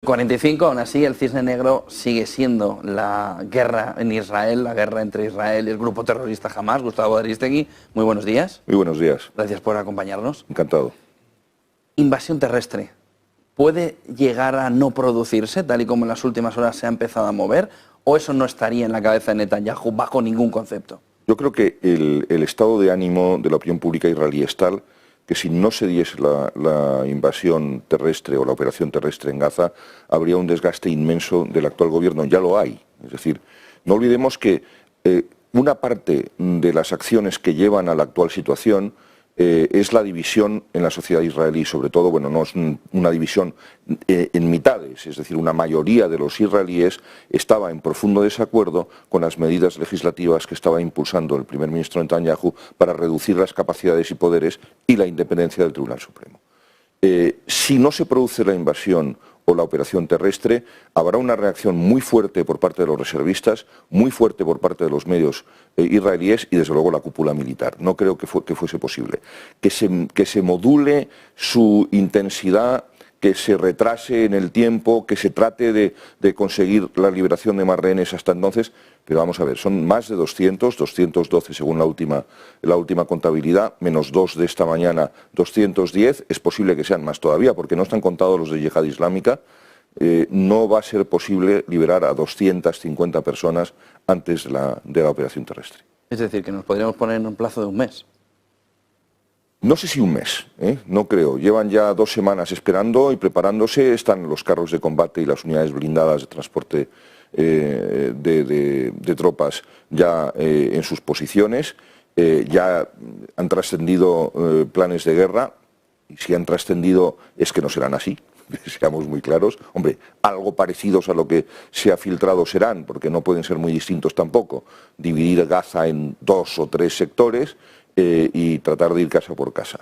45, aún así el Cisne Negro sigue siendo la guerra en Israel, la guerra entre Israel y el grupo terrorista Hamás. Gustavo Ariztegui, muy buenos días. Muy buenos días. Gracias por acompañarnos. Encantado. Invasión terrestre. ¿Puede llegar a no producirse, tal y como en las últimas horas se ha empezado a mover, o eso no estaría en la cabeza de Netanyahu bajo ningún concepto? Yo creo que el estado de ánimo de la opinión pública israelí es tal que si no se diese la invasión terrestre o la operación terrestre en Gaza, habría un desgaste inmenso del actual gobierno. Ya lo hay. Es decir, no olvidemos que una parte de las acciones que llevan a la actual situación es la división en la sociedad israelí, sobre todo, bueno, no es una división en mitades, es decir, una mayoría de los israelíes estaba en profundo desacuerdo con las medidas legislativas que estaba impulsando el primer ministro Netanyahu para reducir las capacidades y poderes y la independencia del Tribunal Supremo. Si no se produce la invasión o la operación terrestre, habrá una reacción muy fuerte por parte de los reservistas, muy fuerte por parte de los medios israelíes y desde luego la cúpula militar. No creo que fuese posible. Que se module su intensidad, que se retrase en el tiempo, que se trate de conseguir la liberación de más rehenes hasta entonces, pero vamos a ver, son más de 212 según la última contabilidad, menos 2 de esta mañana, 210, es posible que sean más todavía, porque no están contados los de Yihad Islámica. No va a ser posible liberar a 250 personas antes de la operación terrestre. Es decir, que nos podríamos poner en un plazo de un mes. No sé si un mes, no creo. Llevan ya 2 semanas esperando y preparándose. Están los carros de combate y las unidades blindadas de transporte de tropas ya en sus posiciones. Ya han trascendido planes de guerra, y si han trascendido es que no serán así, seamos muy claros. Hombre, algo parecidos a lo que se ha filtrado serán, porque no pueden ser muy distintos tampoco. Dividir Gaza en 2 o 3 sectores y tratar de ir casa por casa.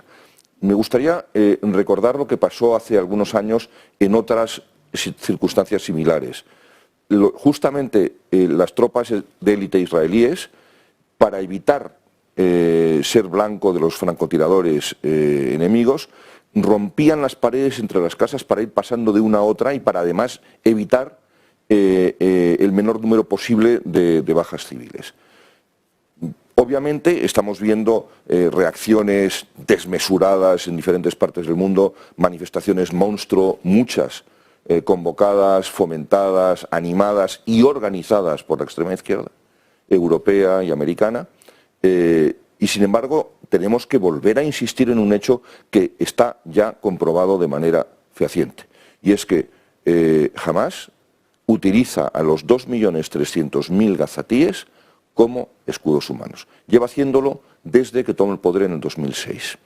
Me gustaría recordar lo que pasó hace algunos años en otras circunstancias similares. Justamente las tropas de élite israelíes, para evitar ser blanco de los francotiradores enemigos, rompían las paredes entre las casas para ir pasando de una a otra y para además evitar el menor número posible de bajas civiles. Obviamente estamos viendo reacciones desmesuradas en diferentes partes del mundo, manifestaciones monstruo, muchas convocadas, fomentadas, animadas y organizadas por la extrema izquierda, europea y americana, y sin embargo tenemos que volver a insistir en un hecho que está ya comprobado de manera fehaciente, y es que Hamás utiliza a los 2.300.000 gazatíes como escudos humanos. Lleva haciéndolo desde que tomó el poder en el 2006.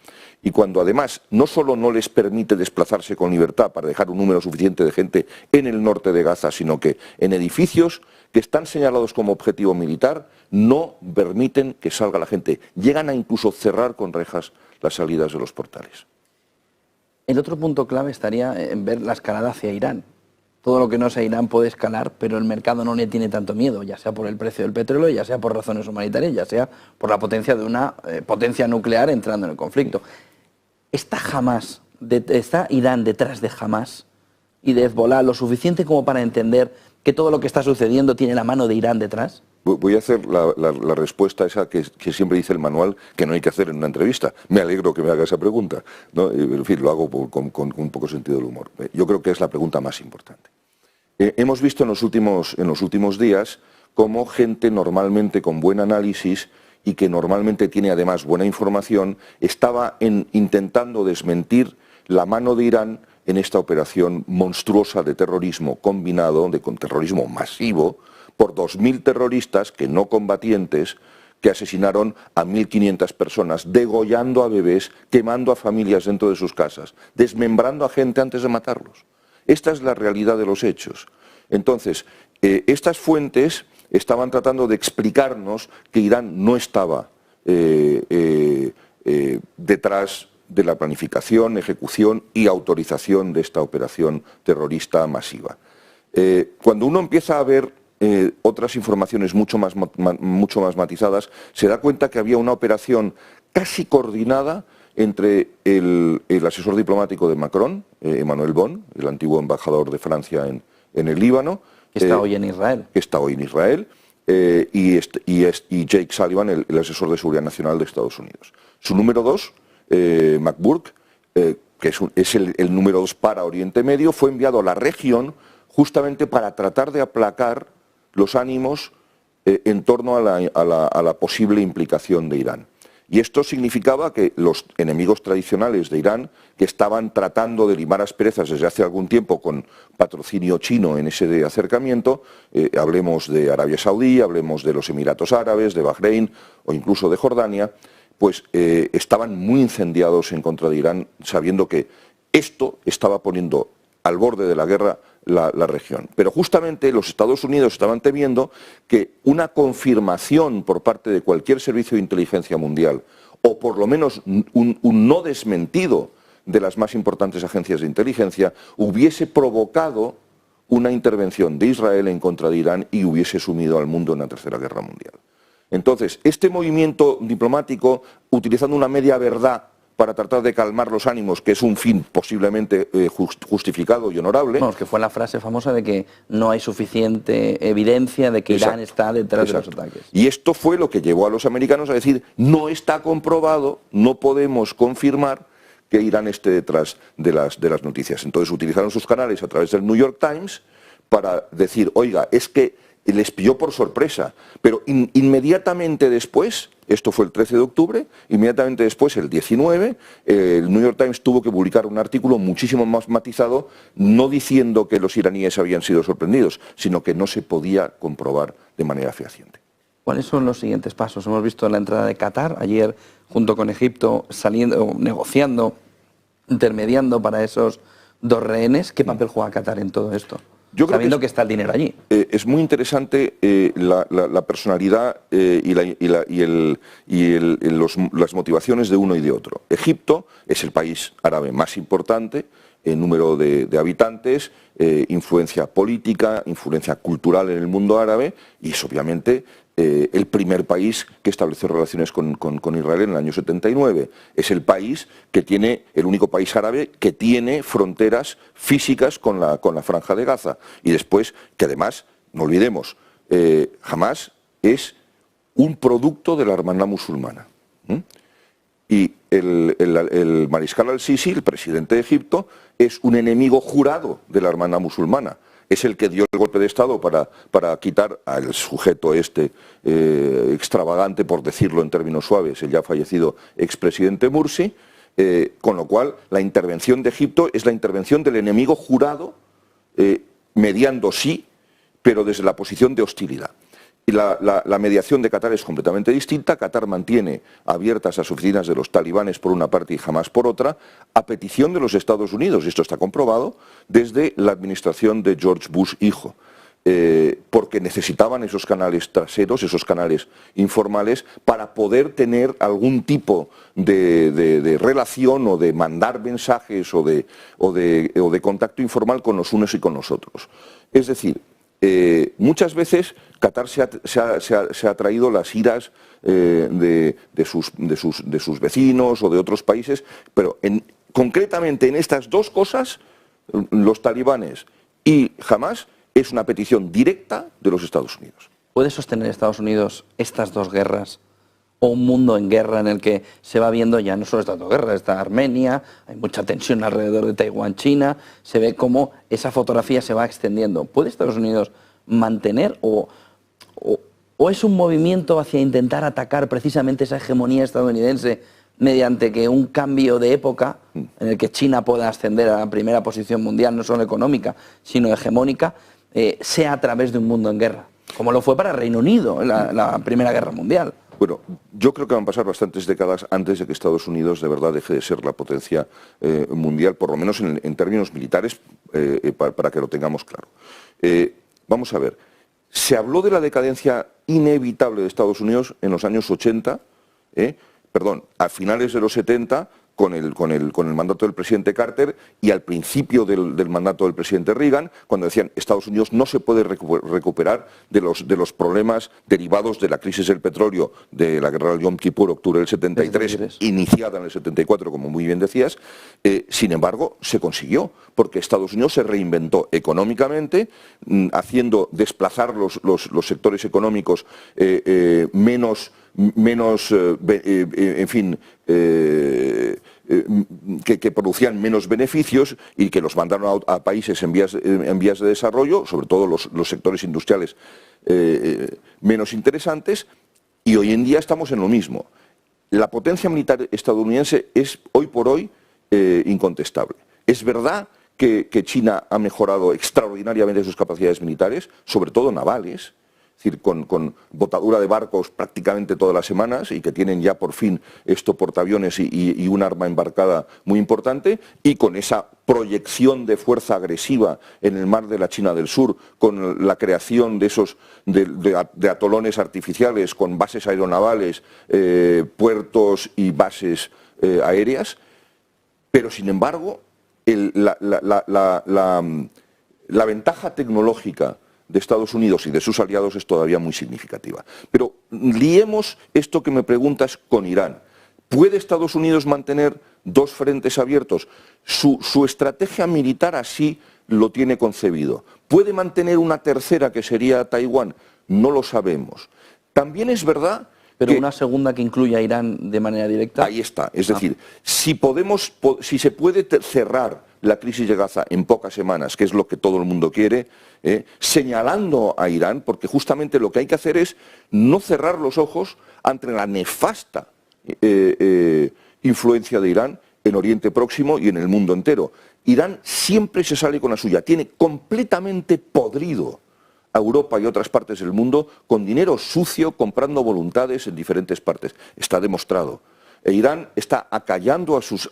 Y cuando además no solo no les permite desplazarse con libertad para dejar un número suficiente de gente en el norte de Gaza, sino que en edificios que están señalados como objetivo militar no permiten que salga la gente. Llegan a incluso cerrar con rejas las salidas de los portales. El otro punto clave estaría en ver la escalada hacia Irán. Todo lo que no sea Irán puede escalar, pero el mercado no le tiene tanto miedo, ya sea por el precio del petróleo, ya sea por razones humanitarias, ya sea por la potencia de una potencia nuclear entrando en el conflicto. ¿Está Irán detrás de Hamás y de Hezbollah lo suficiente como para entender que todo lo que está sucediendo tiene la mano de Irán detrás? Voy a hacer la respuesta esa que siempre dice el manual que no hay que hacer en una entrevista. Me alegro que me haga esa pregunta, ¿no? En fin, lo hago con un poco sentido del humor. Yo creo que es la pregunta más importante. Hemos visto en los últimos días cómo gente normalmente con buen análisis y que normalmente tiene además buena información estaba intentando desmentir la mano de Irán en esta operación monstruosa de terrorismo combinado, con terrorismo masivo, por 2.000 terroristas que no combatientes que asesinaron a 1.500 personas, degollando a bebés, quemando a familias dentro de sus casas, desmembrando a gente antes de matarlos. Esta es la realidad de los hechos. Entonces, estas fuentes estaban tratando de explicarnos que Irán no estaba detrás de la planificación, ejecución y autorización de esta operación terrorista masiva. Cuando uno empieza a ver otras informaciones mucho más matizadas, se da cuenta que había una operación casi coordinada entre el asesor diplomático de Macron, Emmanuel Bon, el antiguo embajador de Francia en el Líbano. Que está hoy en Israel. Que está hoy en Israel. Y Jake Sullivan, el asesor de seguridad nacional de Estados Unidos. Su número 2, McBurk, que es el número 2 para Oriente Medio, fue enviado a la región justamente para tratar de aplacar los ánimos en torno a la posible implicación de Irán. Y esto significaba que los enemigos tradicionales de Irán, que estaban tratando de limar asperezas desde hace algún tiempo con patrocinio chino en ese acercamiento, hablemos de Arabia Saudí, hablemos de los Emiratos Árabes, de Bahrein o incluso de Jordania, pues estaban muy incendiados en contra de Irán, sabiendo que esto estaba poniendo al borde de la guerra la región. Pero justamente los Estados Unidos estaban temiendo que una confirmación por parte de cualquier servicio de inteligencia mundial, o por lo menos un no desmentido de las más importantes agencias de inteligencia, hubiese provocado una intervención de Israel en contra de Irán y hubiese sumido al mundo en la Tercera Guerra Mundial. Entonces, este movimiento diplomático, utilizando una media verdad para tratar de calmar los ánimos, que es un fin posiblemente justificado y honorable. Vamos, que fue la frase famosa de que no hay suficiente evidencia de que Irán está detrás de los ataques. Y esto fue lo que llevó a los americanos a decir, no está comprobado, no podemos confirmar que Irán esté detrás de las noticias. Entonces utilizaron sus canales a través del New York Times para decir, oiga, es que les pilló por sorpresa, pero inmediatamente después, esto fue el 13 de octubre, inmediatamente después, el 19, el New York Times tuvo que publicar un artículo muchísimo más matizado, no diciendo que los iraníes habían sido sorprendidos, sino que no se podía comprobar de manera fehaciente. ¿Cuáles son los siguientes pasos? Hemos visto la entrada de Qatar, ayer junto con Egipto, negociando, intermediando para esos dos rehenes. ¿Qué papel juega Qatar en todo esto? Yo creo sabiendo que está el dinero allí. Es muy interesante la personalidad las motivaciones de uno y de otro. Egipto es el país árabe más importante en número de habitantes, influencia política, influencia cultural en el mundo árabe y es obviamente el primer país que estableció relaciones con Israel en el año 79. Es el país que tiene, el único país árabe que tiene fronteras físicas con la Franja de Gaza. Y después, que además, no olvidemos, Hamás es un producto de la hermandad musulmana. Y el mariscal al-Sisi, el presidente de Egipto, es un enemigo jurado de la hermandad musulmana. Es el que dio el golpe de Estado para quitar al sujeto extravagante, por decirlo en términos suaves, el ya fallecido expresidente Mursi, con lo cual la intervención de Egipto es la intervención del enemigo jurado, mediando sí, pero desde la posición de hostilidad. Y la mediación de Qatar es completamente distinta. Qatar mantiene abiertas las oficinas de los talibanes por una parte y Hamás por otra, a petición de los Estados Unidos, y esto está comprobado, desde la administración de George Bush hijo, porque necesitaban esos canales traseros, esos canales informales, para poder tener algún tipo de relación o de mandar mensajes o de contacto informal con los unos y con los otros. Es decir, muchas veces Qatar se ha traído las iras de sus vecinos o de otros países, pero concretamente en estas dos cosas, los talibanes y Hamás, es una petición directa de los Estados Unidos. ¿Puede sostener Estados Unidos estas dos guerras o un mundo en guerra en el que se va viendo ya no solo estas dos guerras, está Armenia, hay mucha tensión alrededor de Taiwán, China, se ve cómo esa fotografía se va extendiendo? ¿Puede Estados Unidos mantener o es un movimiento hacia intentar atacar precisamente esa hegemonía estadounidense mediante que un cambio de época en el que China pueda ascender a la primera posición mundial, no solo económica, sino hegemónica, sea a través de un mundo en guerra, como lo fue para Reino Unido en la Primera Guerra Mundial? Bueno, yo creo que van a pasar bastantes décadas antes de que Estados Unidos de verdad deje de ser la potencia mundial, por lo menos en términos militares, para que lo tengamos claro. Vamos a ver, se habló de la decadencia inevitable de Estados Unidos en los años 80, a finales de los 70, con el mandato del presidente Carter y al principio del mandato del presidente Reagan, cuando decían Estados Unidos no se puede recuperar de los problemas derivados de la crisis del petróleo de la guerra del Yom Kippur, octubre del 73, iniciada en el 74, como muy bien decías. Sin embargo, se consiguió, porque Estados Unidos se reinventó económicamente, haciendo desplazar los sectores económicos que producían menos beneficios y que los mandaron a países en vías de desarrollo, sobre todo los sectores industriales menos interesantes, y hoy en día estamos en lo mismo. La potencia militar estadounidense es hoy por hoy incontestable. Es verdad que China ha mejorado extraordinariamente sus capacidades militares, sobre todo navales, es decir, con botadura de barcos prácticamente todas las semanas, y que tienen ya por fin portaaviones y un arma embarcada muy importante, y con esa proyección de fuerza agresiva en el mar de la China del Sur, con la creación de atolones artificiales, con bases aeronavales, puertos y bases aéreas. Pero sin embargo, la ventaja tecnológica de Estados Unidos y de sus aliados es todavía muy significativa. Pero liemos esto que me preguntas con Irán. ¿Puede Estados Unidos mantener dos frentes abiertos? Su estrategia militar así lo tiene concebido. ¿Puede mantener una tercera, que sería Taiwán? No lo sabemos. También es verdad... Pero una segunda que incluya a Irán de manera directa. Ahí está. Es decir, si se puede cerrar la crisis de Gaza en pocas semanas, que es lo que todo el mundo quiere, señalando a Irán, porque justamente lo que hay que hacer es no cerrar los ojos ante la nefasta influencia de Irán en Oriente Próximo y en el mundo entero. Irán siempre se sale con la suya, tiene completamente podrido a Europa y otras partes del mundo con dinero sucio, comprando voluntades en diferentes partes. Está demostrado. Irán está acallando a sus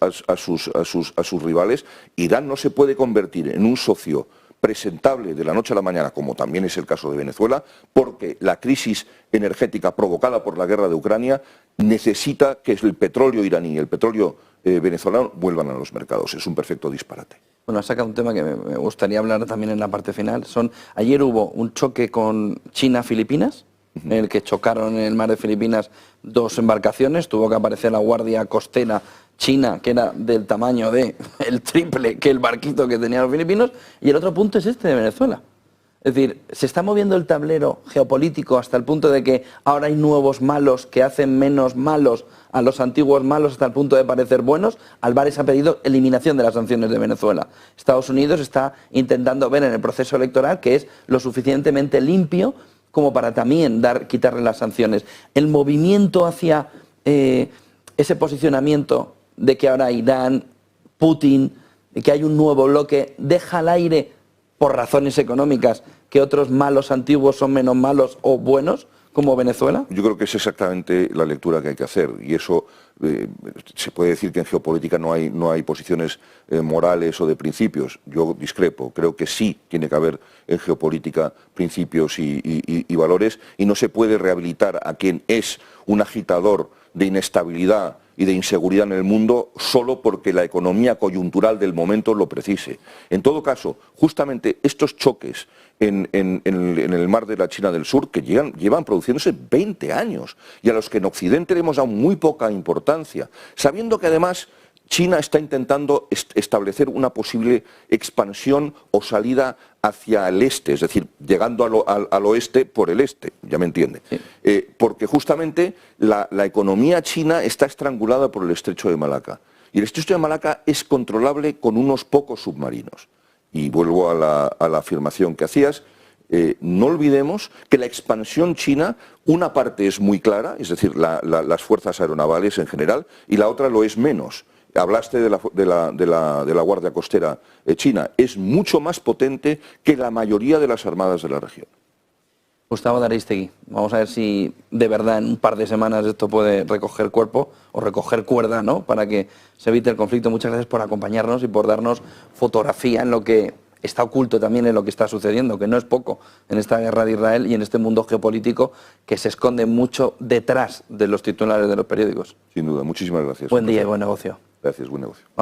rivales. Irán no se puede convertir en un socio presentable de la noche a la mañana, como también es el caso de Venezuela, porque la crisis energética provocada por la guerra de Ucrania necesita que el petróleo iraní y el petróleo venezolano vuelvan a los mercados. Es un perfecto disparate. Bueno, ha sacado un tema que me gustaría hablar también en la parte final. Ayer hubo un choque con China-Filipinas, en el que chocaron en el mar de Filipinas dos embarcaciones. Tuvo que aparecer la Guardia Costera China, que era del tamaño el triple que el barquito que tenían los filipinos. Y el otro punto es este de Venezuela. Es decir, se está moviendo el tablero geopolítico hasta el punto de que ahora hay nuevos malos que hacen menos malos a los antiguos malos hasta el punto de parecer buenos. Alvarez ha pedido eliminación de las sanciones de Venezuela. Estados Unidos está intentando ver en el proceso electoral que es lo suficientemente limpio como para también quitarle las sanciones. El movimiento hacia ese posicionamiento de que ahora Irán, Putin, de que hay un nuevo bloque, deja al aire por razones económicas que otros malos antiguos son menos malos o buenos, como Venezuela? Yo creo que es exactamente la lectura que hay que hacer, y eso se puede decir que en geopolítica no hay posiciones morales o de principios. Yo discrepo, creo que sí tiene que haber en geopolítica principios y valores, y no se puede rehabilitar a quien es un agitador de inestabilidad y de inseguridad en el mundo solo porque la economía coyuntural del momento lo precise. En todo caso, justamente estos choques en el mar de la China del Sur, que llevan produciéndose 20 años y a los que en Occidente le hemos dado muy poca importancia, sabiendo que además China está intentando establecer una posible expansión o salida hacia el este, es decir, llegando al oeste por el este, ya me entiende. Sí. Porque justamente la economía china está estrangulada por el estrecho de Malaca. Y el estrecho de Malaca es controlable con unos pocos submarinos. Y vuelvo a la afirmación que hacías. No olvidemos que la expansión china, una parte es muy clara, es decir, las fuerzas aeronavales en general, y la otra lo es menos. Hablaste de la Guardia Costera china. Es mucho más potente que la mayoría de las armadas de la región. Gustavo de Ariztegui, vamos a ver si de verdad en un par de semanas esto puede recoger cuerpo o recoger cuerda, ¿no?, para que se evite el conflicto. Muchas gracias por acompañarnos y por darnos fotografía en lo que está oculto también en lo que está sucediendo, que no es poco en esta guerra de Israel y en este mundo geopolítico que se esconde mucho detrás de los titulares de los periódicos. Sin duda, muchísimas gracias. Buen día y buen negocio. Gracias, buen negocio.